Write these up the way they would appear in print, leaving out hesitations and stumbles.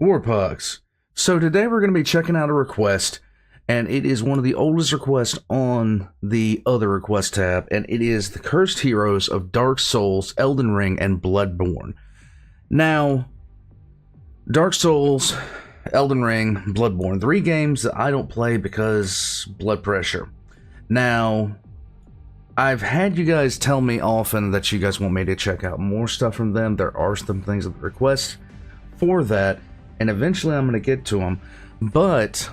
Warpugs. So today we're going to be checking out a request, and it is one of the oldest requests on the other request tab, and it is the cursed heroes of Dark Souls, Elden Ring, and Bloodborne. Now, Dark Souls, Elden Ring, Bloodborne, 3 games that I don't play because blood pressure. Now, I've had you guys tell me often that you guys want me to check out more stuff from them. There are some things that request for that, and eventually I'm going to get to them. But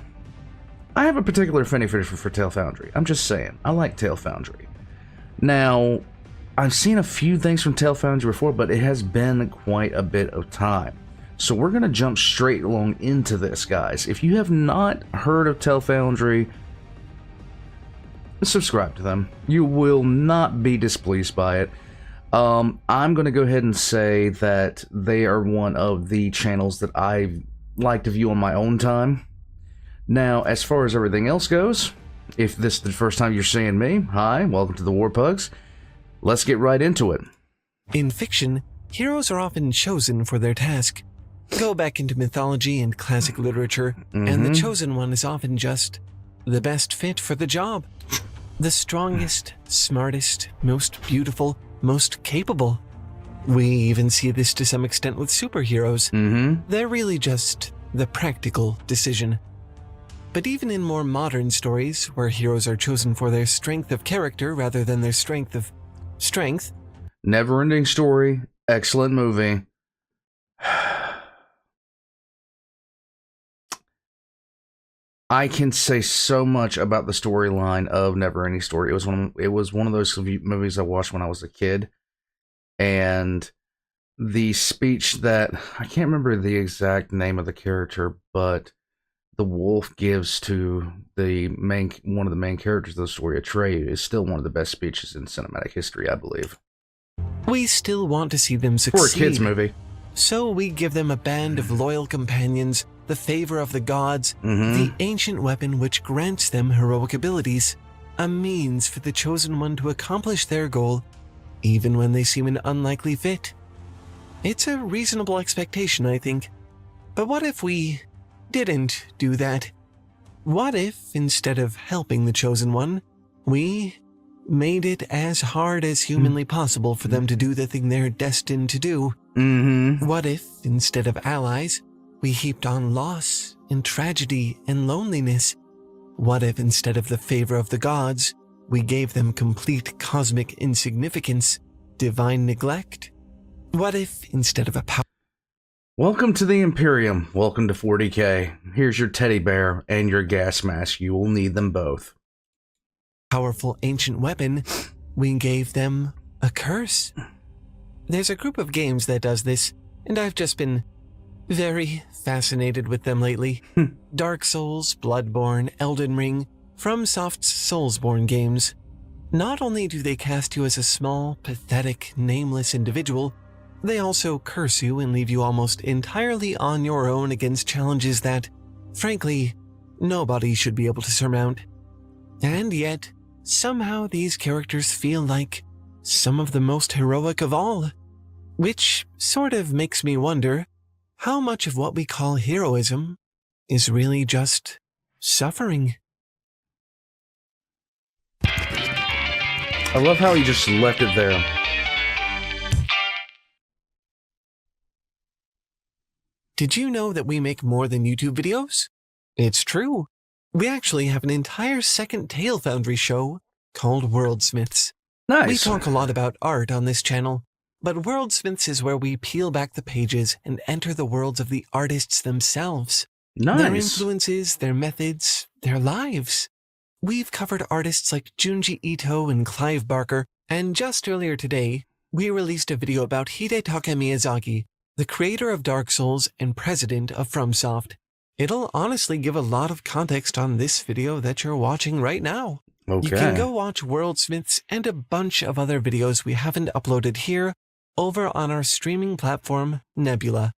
I have a particular affinity for Tale Foundry. I'm just saying, I like Tale Foundry. Now, I've seen a few things from Tale Foundry before, but it has been quite a bit of time. So we're going to jump straight along into this, guys. If you have not heard of Tale Foundry, subscribe to them. You will not be displeased by it. I'm going to go ahead and say that they are one of the channels that I like to view on my own time. Now, as far as everything else goes, if this is the first time you're seeing me, hi, welcome to the Warpugs. Let's get right into it. In fiction, heroes are often chosen for their task. Go back into mythology and classic literature, and the chosen one is often just the best fit for the job. The strongest, smartest, most beautiful, most capable. We even see this to some extent with superheroes. They're really just the practical decision. But even in more modern stories, where heroes are chosen for their strength of character rather than their strength of strength. Never-ending story, excellent movie. I can say so much about the storyline of Neverending Story. It was one of those movies I watched when I was a kid, and the speech that I can't remember the exact name of the character, but the wolf gives to one of the main characters of the story, Atreyu, is still one of the best speeches in cinematic history, I believe. We still want to see them succeed. For a kids movie. So we give them a band of loyal companions, the favor of the gods, the ancient weapon which grants them heroic abilities, a means for the chosen one to accomplish their goal, even when they seem an unlikely fit. It's a reasonable expectation, I think. But what if we didn't do that? What if, instead of helping the chosen one, we made it as hard as humanly possible for them to do the thing they're destined to do? What if, instead of allies, we heaped on loss and tragedy and loneliness? What if, instead of the favor of the gods, we gave them complete cosmic insignificance, divine neglect? What if, instead of a Welcome to the Imperium. Welcome to 40K. Here's your teddy bear and your gas mask. You will need them both. Powerful ancient weapon, we gave them a curse? There's a group of games that does this, and I've just been very fascinated with them lately. Dark Souls, Bloodborne, Elden Ring, FromSoft's Soulsborne games. Not only do they cast you as a small, pathetic, nameless individual, they also curse you and leave you almost entirely on your own against challenges that, frankly, nobody should be able to surmount. And yet, somehow these characters feel like some of the most heroic of all. Which sort of makes me wonder how much of what we call heroism is really just suffering. I love how he just left it there. Did you know that we make more than YouTube videos? It's true. We actually have an entire second Tale Foundry show called Worldsmiths. Nice. We talk a lot about art on this channel, but Worldsmiths is where we peel back the pages and enter the worlds of the artists themselves. Nice. Their influences, their methods, their lives. We've covered artists like Junji Ito and Clive Barker, and just earlier today, we released a video about Hidetaka Miyazaki, the creator of Dark Souls and president of FromSoft. It'll honestly give a lot of context on this video that you're watching right now. Okay. You can go watch Worldsmiths and a bunch of other videos we haven't uploaded here over on our streaming platform, Nebula.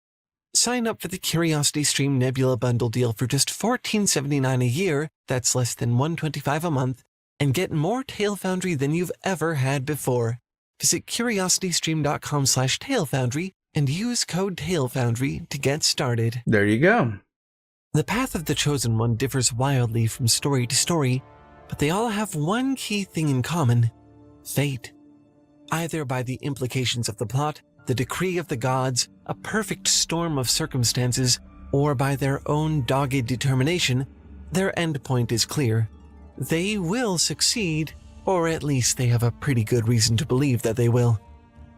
Sign up for the Curiosity Stream Nebula bundle deal for just $14.79 a year, that's less than $125 a month, and get more Tale Foundry than you've ever had before. Visit curiositystream.com/TaleFoundry and use code Foundry to get started. There you go. The path of the Chosen One differs wildly from story to story, but they all have one key thing in common: fate. Either by the implications of the plot, the decree of the gods, a perfect storm of circumstances, or by their own dogged determination, their endpoint is clear. They will succeed, or at least they have a pretty good reason to believe that they will.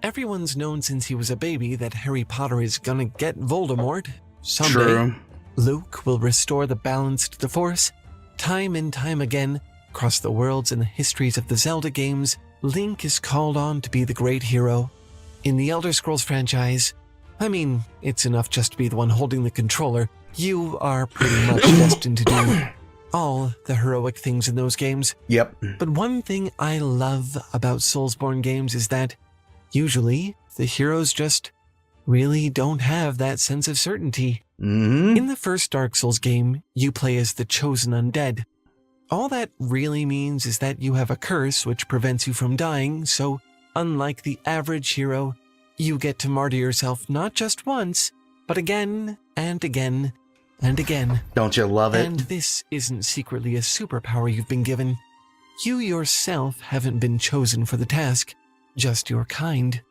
Everyone's known since he was a baby that Harry Potter is gonna get Voldemort someday. True. Luke will restore the balance to the Force. Time and time again, across the worlds and the histories of the Zelda games, Link is called on to be the great hero. In the Elder Scrolls franchise, I mean, it's enough just to be the one holding the controller. You are pretty much destined to do all the heroic things in those games. Yep. But one thing I love about Soulsborne games is that usually the heroes just really don't have that sense of certainty. In the first Dark Souls game, you play as the Chosen Undead. All that really means is that you have a curse which prevents you from dying, so unlike the average hero, you get to martyr yourself not just once, but again and again and again. Don't you love it? And this isn't secretly a superpower you've been given. You yourself haven't been chosen for the task, just your kind.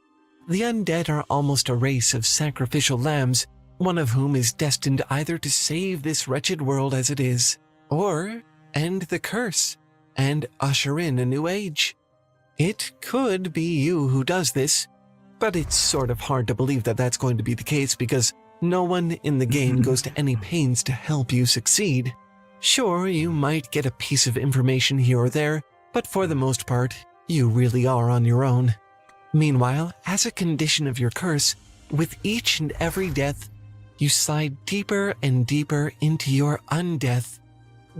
The undead are almost a race of sacrificial lambs, one of whom is destined either to save this wretched world as it is, or end the curse and usher in a new age. It could be you who does this, but it's sort of hard to believe that that's going to be the case because no one in the game goes to any pains to help you succeed. Sure, you might get a piece of information here or there, but for the most part, you really are on your own. Meanwhile, as a condition of your curse, with each and every death, you slide deeper and deeper into your undeath,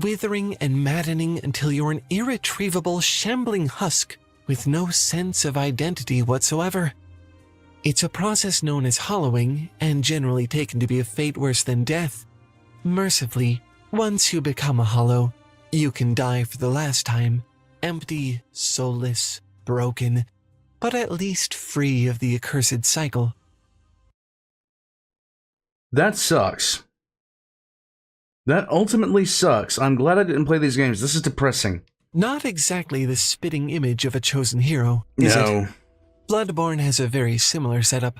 withering and maddening until you're an irretrievable, shambling husk with no sense of identity whatsoever. It's a process known as hollowing, and generally taken to be a fate worse than death. Mercifully, once you become a hollow, you can die for the last time, empty, soulless, broken, but at least free of the accursed cycle. That sucks. That ultimately sucks. I'm glad I didn't play these games. This is depressing. Not exactly the spitting image of a chosen hero, is it? Bloodborne has a very similar setup.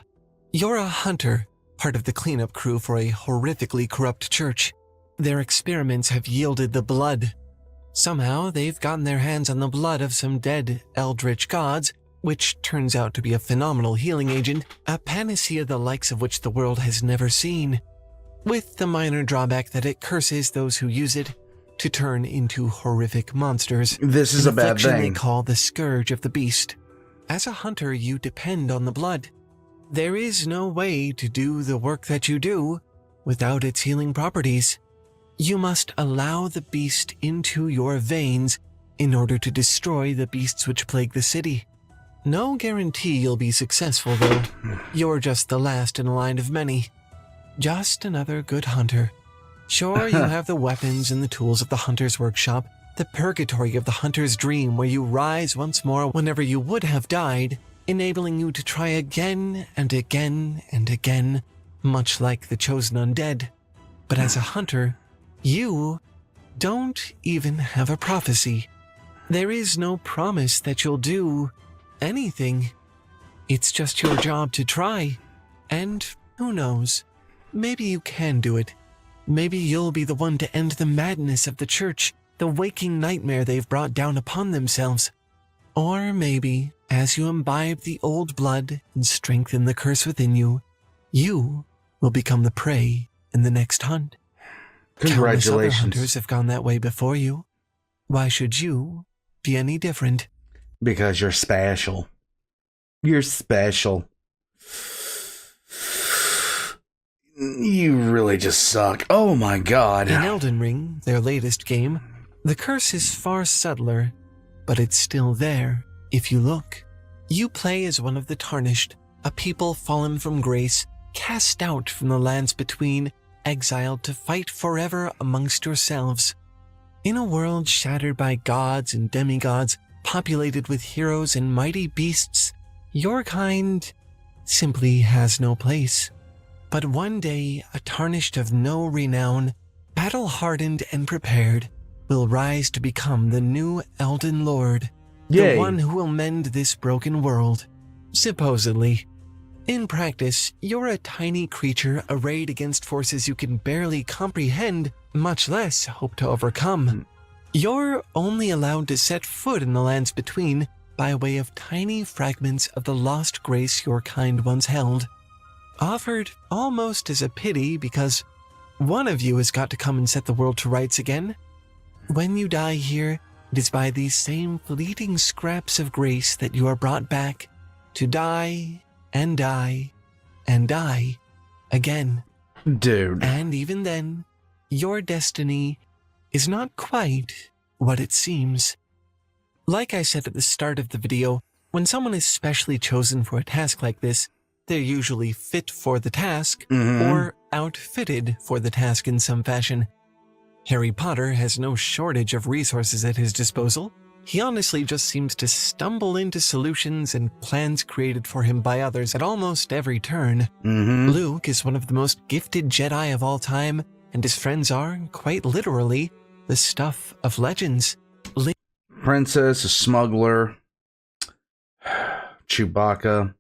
You're a hunter, part of the cleanup crew for a horrifically corrupt church. Their experiments have yielded the blood. Somehow, they've gotten their hands on the blood of some dead eldritch gods, which turns out to be a phenomenal healing agent, a panacea the likes of which the world has never seen, with the minor drawback that it curses those who use it to turn into horrific monsters. This is a bad thing they thing. call the Scourge of the Beast. As a hunter, you depend on the blood. There is no way to do the work that you do without its healing properties. You must allow the beast into your veins in order to destroy the beasts which plague the city. No guarantee you'll be successful, though. You're just the last in a line of many. Just another good hunter. Sure, you have the weapons and the tools of the hunter's workshop, the purgatory of the hunter's dream where you rise once more whenever you would have died, enabling you to try again and again and again, much like the chosen undead. But as a hunter, you don't even have a prophecy. There is no promise that you'll do anything. It's just your job to try. And who knows, maybe you can do it. Maybe you'll be the one to end the madness of the church, the waking nightmare they've brought down upon themselves. Or maybe, as you imbibe the old blood and strengthen the curse within you, you will become the prey in the next hunt. Countless other hunters have gone that way before you. Why should you be any different? Because you're special. You're special. You really just suck. Oh my god. In Elden Ring, their latest game, the curse is far subtler, but it's still there if you look. You play as one of the tarnished, a people fallen from grace, cast out from the lands between, exiled to fight forever amongst yourselves. In a world shattered by gods and demigods, populated with heroes and mighty beasts, your kind simply has no place. But one day, a tarnished of no renown, battle-hardened and prepared, will rise to become the new Elden Lord, Yay. the one who will mend this broken world, supposedly. In practice, you're a tiny creature arrayed against forces you can barely comprehend, much less hope to overcome. You're only allowed to set foot in the lands between by way of tiny fragments of the lost grace your kind once held, offered almost as a pity because one of you has got to come and set the world to rights again. When you die here, it is by these same fleeting scraps of grace that you are brought back to die and die and die again. Dude. And even then, your destiny is not quite what it seems. Like I said at the start of the video, when someone is specially chosen for a task like this, they're usually fit for the task or outfitted for the task in some fashion. Harry Potter has no shortage of resources at his disposal. He honestly just seems to stumble into solutions and plans created for him by others at almost every turn. Luke is one of the most gifted Jedi of all time, and his friends are, quite literally, the stuff of legends. Princess, a smuggler, Chewbacca,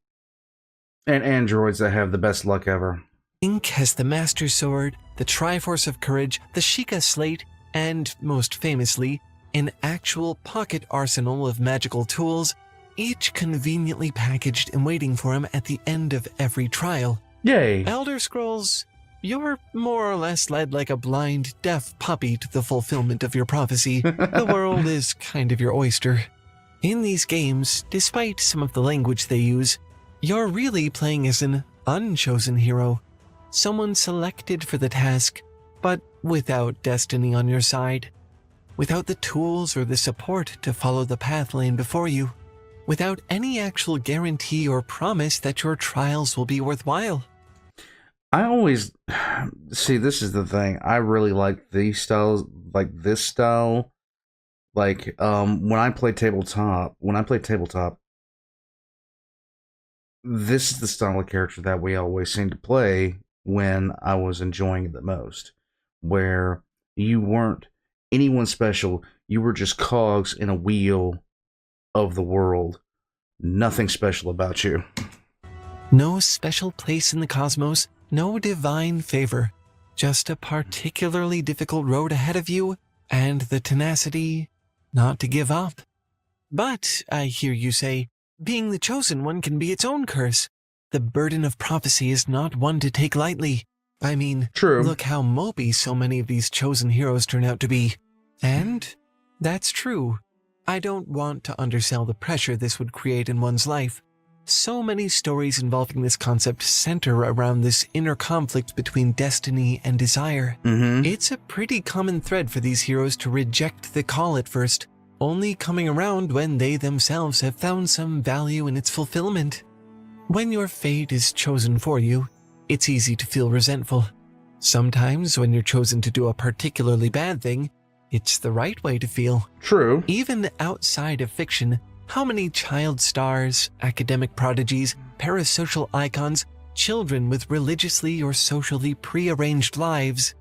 and androids that have the best luck ever. Link has the Master Sword, the Triforce of Courage, the Sheikah Slate, and, most famously, an actual pocket arsenal of magical tools, each conveniently packaged and waiting for him at the end of every trial. Yay! Elder Scrolls, you're more or less led like a blind, deaf puppy to the fulfillment of your prophecy. The world is kind of your oyster. In these games, despite some of the language they use, you're really playing as an unchosen hero, someone selected for the task, but without destiny on your side, without the tools or the support to follow the path laid before you, without any actual guarantee or promise that your trials will be worthwhile. I always see, this is the thing. I really like these styles, like this style. Like when I play tabletop, this is the style of character that we always seem to play when I was enjoying it the most, where you weren't anyone special, you were just cogs in a wheel of the world. Nothing special about you. No special place in the cosmos, no divine favor, just a particularly difficult road ahead of you and the tenacity not to give up. But, I hear you say, being the chosen one can be its own curse. The burden of prophecy is not one to take lightly. I mean, True. Look how mopey so many of these chosen heroes turn out to be. And that's true. I don't want to undersell the pressure this would create in one's life. So many stories involving this concept center around this inner conflict between destiny and desire. It's a pretty common thread for these heroes to reject the call at first, only coming around when they themselves have found some value in its fulfillment. When your fate is chosen for you, it's easy to feel resentful. Sometimes when you're chosen to do a particularly bad thing, it's the right way to feel. True. Even outside of fiction, how many child stars, academic prodigies, parasocial icons, children with religiously or socially prearranged lives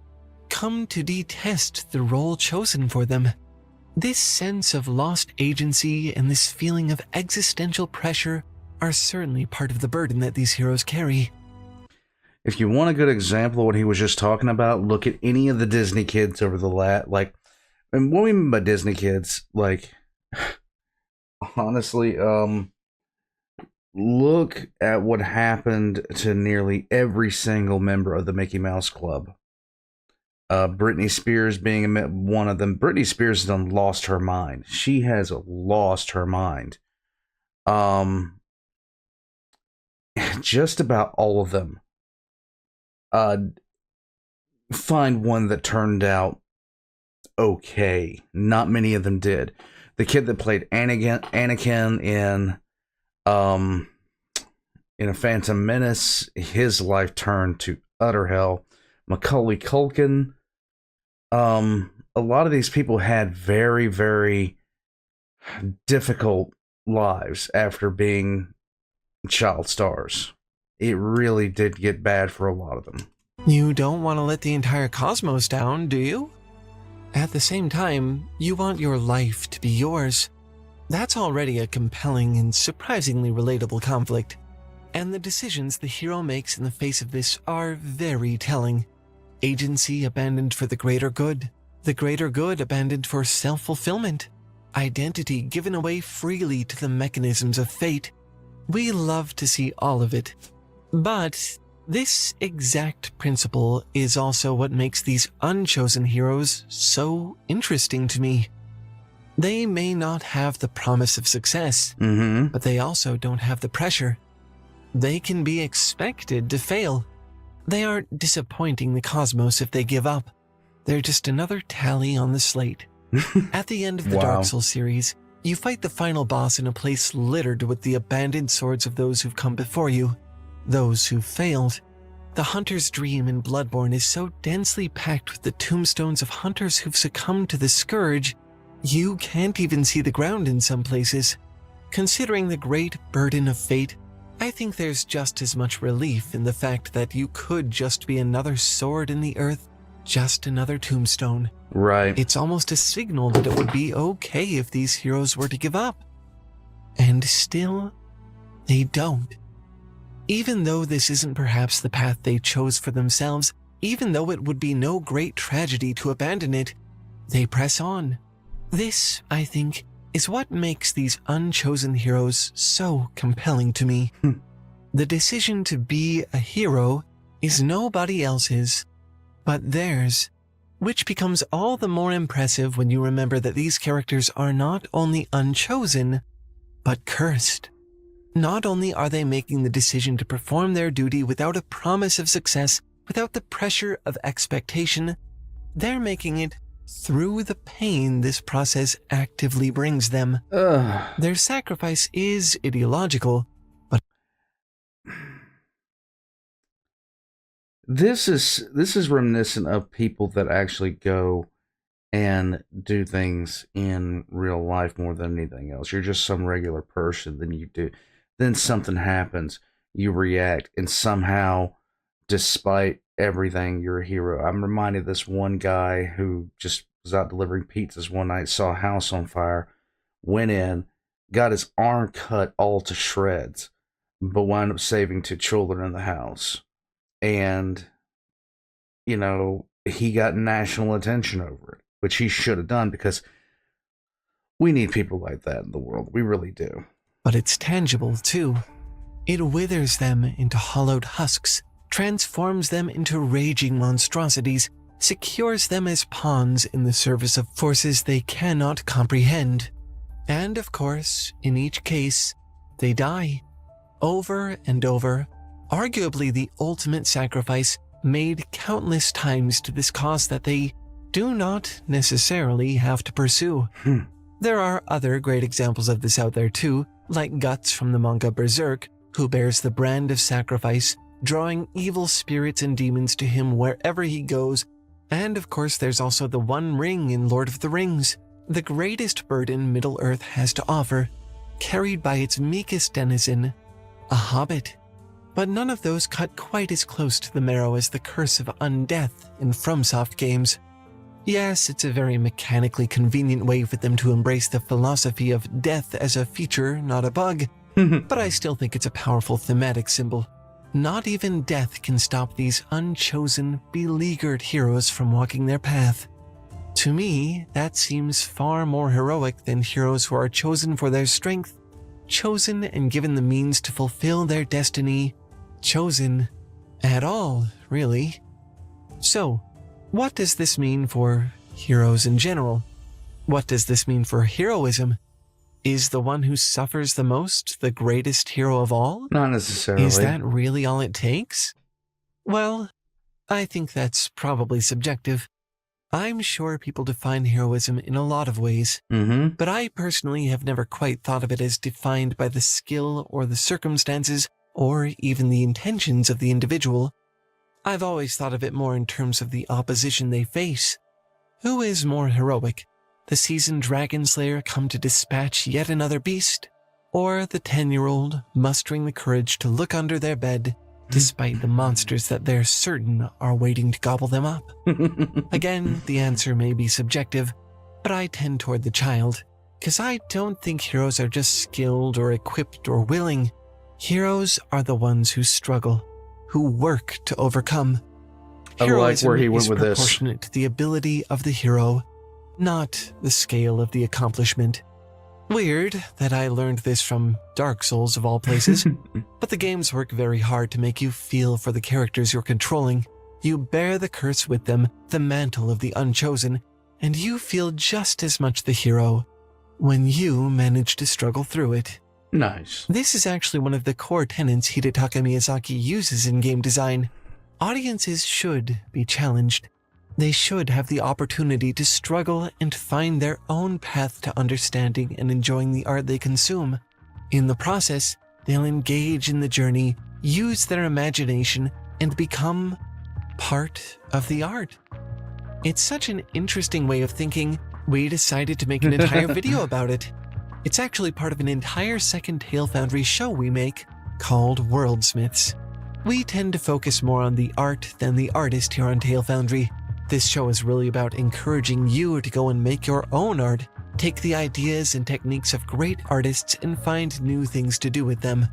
come to detest the role chosen for them? This sense of lost agency and this feeling of existential pressure are certainly part of the burden that these heroes carry. If you want a good example of what he was just talking about, look at any of the Disney kids over the and what we mean by Disney kids, honestly, look at what happened to nearly every single member of the Mickey Mouse Club. Britney Spears being one of them. Britney Spears has done lost her mind. She has lost her mind. Just about all of them. Find one that turned out okay. Not many of them did. The kid that played Anakin in A Phantom Menace, his life turned to utter hell. Macaulay Culkin. A lot of these people had very, very difficult lives after being child stars. it really did get bad for a lot of them. You don't want to let the entire cosmos down, do you? At the same time, you want your life to be yours. That's already a compelling and surprisingly relatable conflict. And the decisions the hero makes in the face of this are very telling. Agency abandoned for the greater good abandoned for self-fulfillment, identity given away freely to the mechanisms of fate. We love to see all of it. But this exact principle is also what makes these unchosen heroes so interesting to me. They may not have the promise of success, but they also don't have the pressure. They can be expected to fail. They aren't disappointing the cosmos if they give up. They're just another tally on the slate. At the end of the Dark Souls series, you fight the final boss in a place littered with the abandoned swords of those who've come before you, those who've failed. The hunter's dream in Bloodborne is so densely packed with the tombstones of hunters who've succumbed to the scourge, you can't even see the ground in some places. Considering the great burden of fate, I think there's just as much relief in the fact that you could just be another sword in the earth, just another tombstone. Right. It's almost a signal that it would be okay if these heroes were to give up. And still, they don't. Even though this isn't perhaps the path they chose for themselves, even though it would be no great tragedy to abandon it, they press on. This, I think, is what makes these unchosen heroes so compelling to me. The decision to be a hero is nobody else's but theirs, which becomes all the more impressive when you remember that these characters are not only unchosen, but cursed. Not only are they making the decision to perform their duty without a promise of success, without the pressure of expectation, they're making it through the pain this process actively brings them. Their sacrifice is ideological, but This is reminiscent of people that actually go and do things in real life more than anything else. You're just some regular person, then something happens, you react, and somehow, despite everything, you're a hero. I'm reminded of this one guy who just was out delivering pizzas one night, saw a house on fire, went in, got his arm cut all to shreds, but wound up saving 2 children in the house. And, he got national attention over it, which he should have done, because we need people like that in the world. We really do. But it's tangible, too. It withers them into hollowed husks, transforms them into raging monstrosities, secures them as pawns in the service of forces they cannot comprehend. And of course, in each case, they die. Over and over, arguably the ultimate sacrifice made countless times to this cause that they do not necessarily have to pursue. There are other great examples of this out there too, like Guts from the manga Berserk, who bears the brand of sacrifice, drawing evil spirits and demons to him wherever he goes. And of course there's also the One Ring in Lord of the Rings, the greatest burden Middle-earth has to offer, carried by its meekest denizen, a hobbit. But none of those cut quite as close to the marrow as the curse of undeath in FromSoft games. Yes, it's a very mechanically convenient way for them to embrace the philosophy of death as a feature, not a bug, but I still think it's a powerful thematic symbol. Not even death can stop these unchosen, beleaguered heroes from walking their path. To me, that seems far more heroic than heroes who are chosen for their strength, chosen and given the means to fulfill their destiny, chosen at all, really. So, what does this mean for heroes in general? What does this mean for heroism? Is the one who suffers the most the greatest hero of all? Not necessarily. Is that really all it takes? Well, I think that's probably subjective. I'm sure people define heroism in a lot of ways, but I personally have never quite thought of it as defined by the skill or the circumstances or even the intentions of the individual. I've always thought of it more in terms of the opposition they face. Who is more heroic? The seasoned dragon slayer come to dispatch yet another beast? Or the 10-year-old mustering the courage to look under their bed, despite the monsters that they're certain are waiting to gobble them up? Again, the answer may be subjective, but I tend toward the child, because I don't think heroes are just skilled or equipped or willing. Heroes are the ones who struggle, who work to overcome. I like where he went with this. Proportionate to the ability of the hero, not the scale of the accomplishment. Weird that I learned this from Dark Souls of all places, but the games work very hard to make you feel for the characters you're controlling. You bear the curse with them, the mantle of the unchosen, and you feel just as much the hero when you manage to struggle through it. Nice. This is actually one of the core tenets Hidetaka Miyazaki uses in game design. Audiences should be challenged. They should have the opportunity to struggle and find their own path to understanding and enjoying the art they consume. In the process, they'll engage in the journey, use their imagination, and become part of the art. It's such an interesting way of thinking, we decided to make an entire video about it. It's actually part of an entire second Tale Foundry show we make called Worldsmiths. We tend to focus more on the art than the artist here on Tale Foundry. This show is really about encouraging you to go and make your own art, take the ideas and techniques of great artists and find new things to do with them.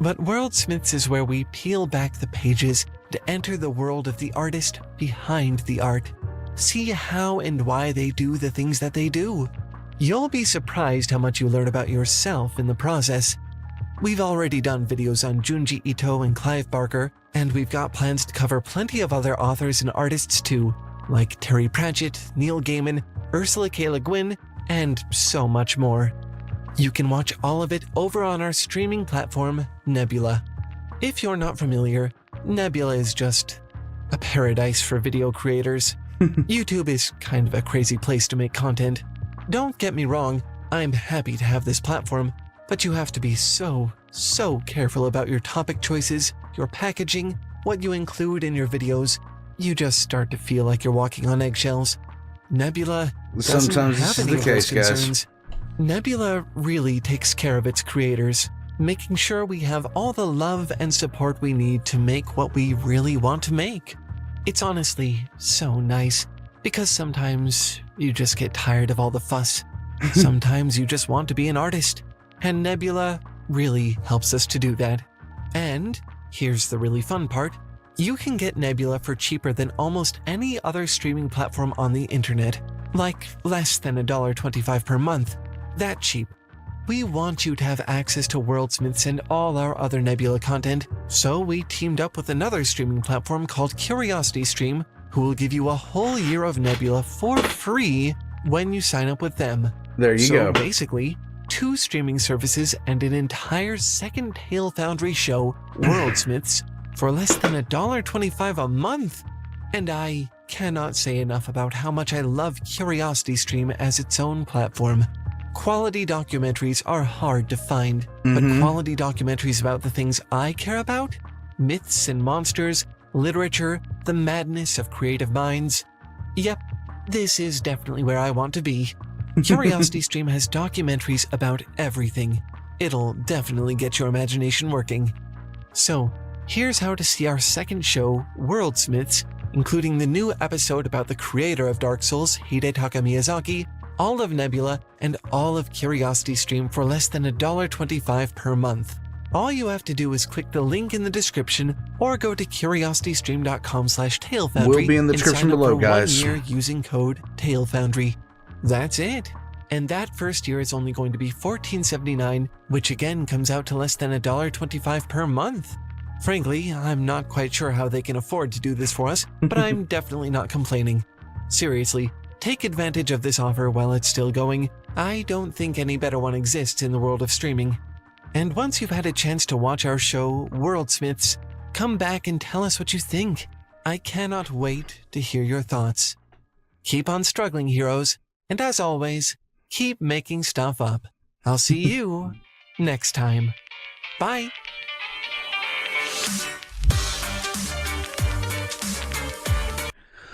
But Worldsmiths is where we peel back the pages to enter the world of the artist behind the art. See how and why they do the things that they do. You'll be surprised how much you learn about yourself in the process. We've already done videos on Junji Ito and Clive Barker, and we've got plans to cover plenty of other authors and artists too, like Terry Pratchett, Neil Gaiman, Ursula K. Le Guin, and so much more. You can watch all of it over on our streaming platform, Nebula. If you're not familiar, Nebula is just a paradise for video creators. YouTube is kind of a crazy place to make content. Don't get me wrong, I'm happy to have this platform, but you have to be so careful about your topic choices, your packaging, what you include in your videos. You just start to feel like you're walking on eggshells. Nebula doesn't have any of those concerns. Nebula really takes care of its creators, making sure we have all the love and support we need to make what we really want to make. It's honestly so nice, because sometimes you just get tired of all the fuss. Sometimes you just want to be an artist, and Nebula really helps us to do that. And here's the really fun part. You can get Nebula for cheaper than almost any other streaming platform on the internet, like less than $1.25 per month. That cheap. We want you to have access to Worldsmiths and all our other Nebula content, so we teamed up with another streaming platform called CuriosityStream, who will give you a whole year of Nebula for free when you sign up with them. There you go. So basically, 2 streaming services and an entire second Tale Foundry show, Worldsmiths, for less than $1.25 a month. And I cannot say enough about how much I love CuriosityStream as its own platform. Quality documentaries are hard to find, but quality documentaries about the things I care about, myths and monsters, literature, the madness of creative minds. Yep, this is definitely where I want to be. CuriosityStream has documentaries about everything. It'll definitely get your imagination working. So, here's how to see our second show, Worldsmiths, including the new episode about the creator of Dark Souls, Hidetaka Miyazaki, all of Nebula, and all of CuriosityStream for less than $1.25 per month. All you have to do is click the link in the description or go to curiositystream.com/TaleFoundry. Will be in the description below, guys. 1 year using code TaleFoundry. That's it. And that first year is only going to be $14.79, which again comes out to less than $1.25 per month. Frankly, I'm not quite sure how they can afford to do this for us, but I'm definitely not complaining. Seriously, take advantage of this offer while it's still going. I don't think any better one exists in the world of streaming. And once you've had a chance to watch our show, Worldsmiths, come back and tell us what you think. I cannot wait to hear your thoughts. Keep on struggling, heroes, and as always, keep making stuff up. I'll see you next time. Bye!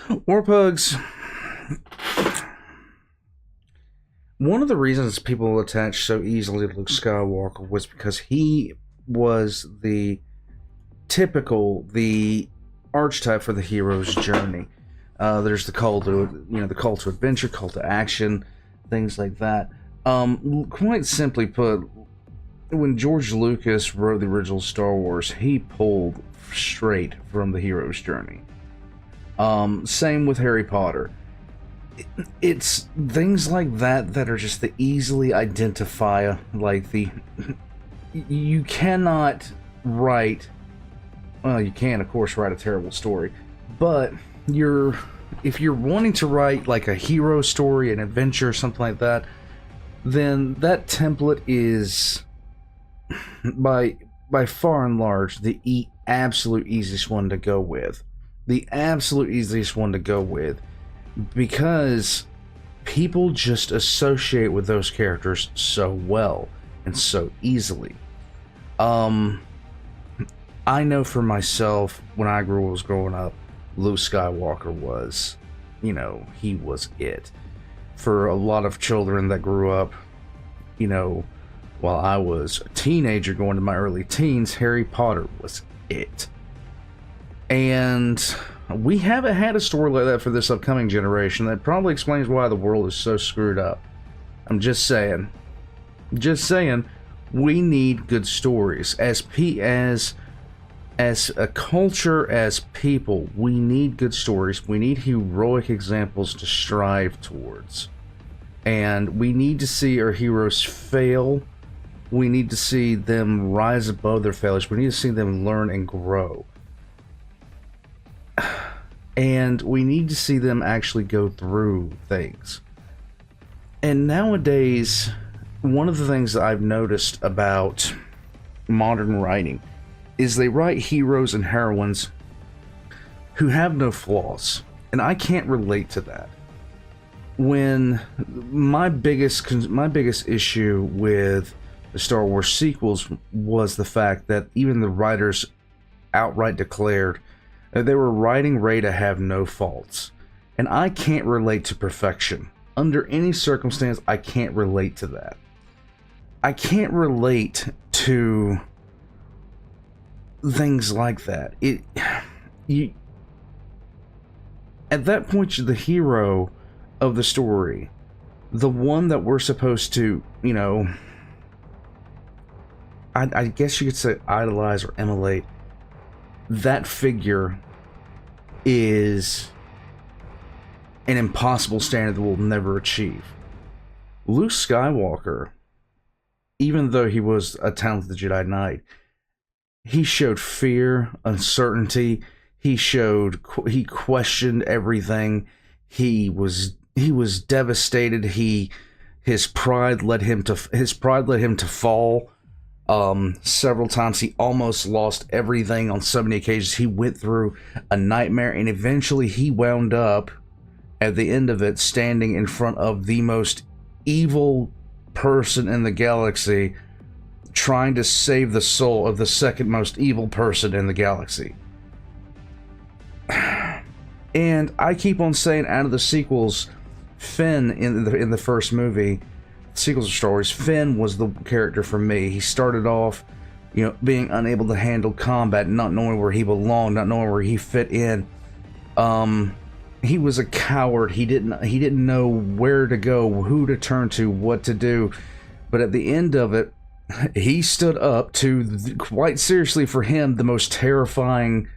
Warpugs. One of the reasons people attached so easily to Luke Skywalker was because he was the the archetype for the hero's journey. There's the call to, the call to adventure, call to action, things like that. Quite simply put, when George Lucas wrote the original Star Wars, he pulled straight from the hero's journey. Same with Harry Potter. It's things like that that are just the easily identify, you cannot write, well, you can of course write a terrible story, but if you're wanting to write like a hero story, an adventure, something like that, then that template is by far and large the absolute easiest one to go with. The absolute easiest one to go with, because people just associate with those characters so well and so easily. I know for myself, when I was growing up, Luke Skywalker was, he was it. For a lot of children that grew up, while I was a teenager going to my early teens, Harry Potter was it. And we haven't had a story like that for this upcoming generation. That probably explains why the world is so screwed up. I'm just saying. We need good stories. As a culture, as people, we need good stories. We need heroic examples to strive towards. And we need to see our heroes fail. We need to see them rise above their failures. We need to see them learn and grow. And we need to see them actually go through things. And nowadays, one of the things that I've noticed about modern writing is they write heroes and heroines who have no flaws. And I can't relate to that. When my biggest issue with the Star Wars sequels was the fact that even the writers outright declared that they were writing Rey to have no faults. And I can't relate to perfection. Under any circumstance, I can't relate to that. I can't relate to things like that. At that point, you're the hero of the story. The one that we're supposed to, I guess you could say idolize or emulate. That figure is an impossible standard that we'll never achieve. Luke Skywalker, even though he was a talented Jedi Knight, he showed fear, uncertainty. He questioned everything. He was devastated. His pride led him to fall. Several times. He almost lost everything on so many occasions. He went through a nightmare, and eventually he wound up at the end of it standing in front of the most evil person in the galaxy, trying to save the soul of the second most evil person in the galaxy. And I keep on saying, out of the sequels, Finn in the first movie, sequels of Star Wars, Finn was the character for me. He started off, being unable to handle combat, not knowing where he belonged, not knowing where he fit in. He was a coward. He didn't know where to go, who to turn to, what to do. But at the end of it, he stood up to, quite seriously for him, the most terrifying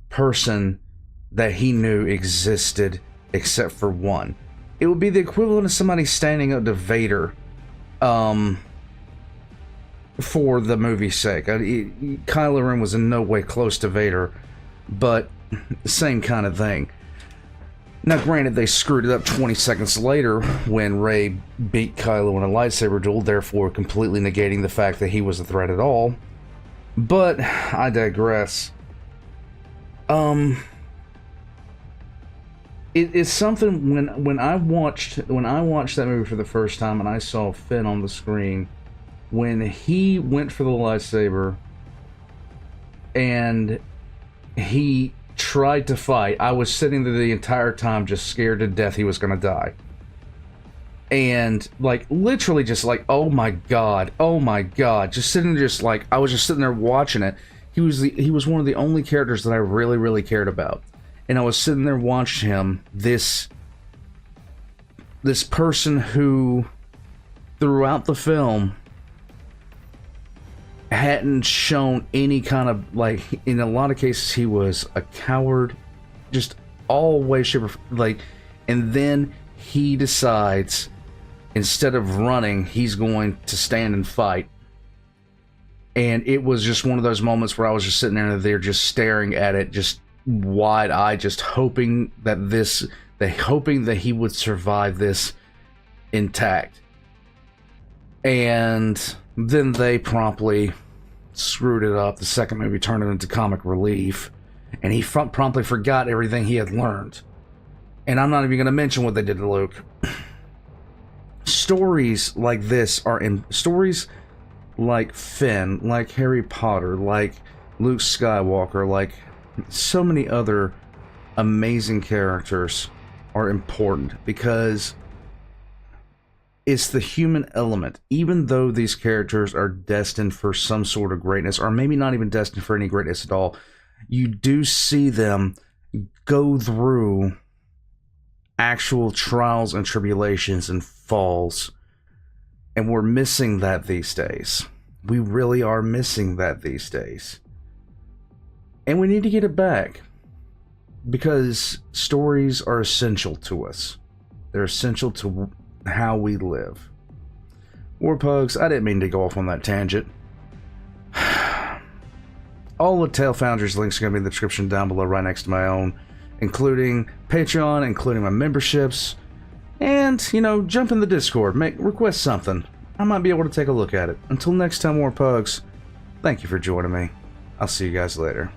person that he knew existed, except for one. It would be the equivalent of somebody standing up to Vader, for the movie's sake. Kylo Ren was in no way close to Vader, but same kind of thing. Now, granted, they screwed it up 20 seconds later when Rey beat Kylo in a lightsaber duel, therefore completely negating the fact that he was a threat at all. But I digress. It's something when I watched that movie for the first time and I saw Finn on the screen, when he went for the lightsaber and he tried to fight, I was sitting there the entire time just scared to death he was gonna die. And literally just oh my god, just sitting there I was just sitting there watching it. he was one of the only characters that I really, really cared about. And I was sitting there watching him, this person who, throughout the film, hadn't shown any kind of, like, in a lot of cases, he was a coward, just all way, shape, or, like, and then he decides, instead of running, he's going to stand and fight. And it was just one of those moments where I was just sitting there just staring at it, just wide-eyed, just hoping that he would survive this intact. And then they promptly screwed it up. The second movie turned it into comic relief, and he promptly forgot everything he had learned. And I'm not even going to mention what they did to Luke. Stories like this are in stories like Finn, like Harry Potter, like Luke Skywalker, like so many other amazing characters are important because it's the human element. Even though these characters are destined for some sort of greatness, or maybe not even destined for any greatness at all, you do see them go through actual trials and tribulations and falls. And we're missing that these days. We really are missing that these days. And we need to get it back. Because stories are essential to us. They're essential to how we live. Warpugs, I didn't mean to go off on that tangent. All the Tale Foundry's links are going to be in the description down below right next to my own. Including Patreon, including my memberships. And, jump in the Discord. Request something. I might be able to take a look at it. Until next time, Warpugs, thank you for joining me. I'll see you guys later.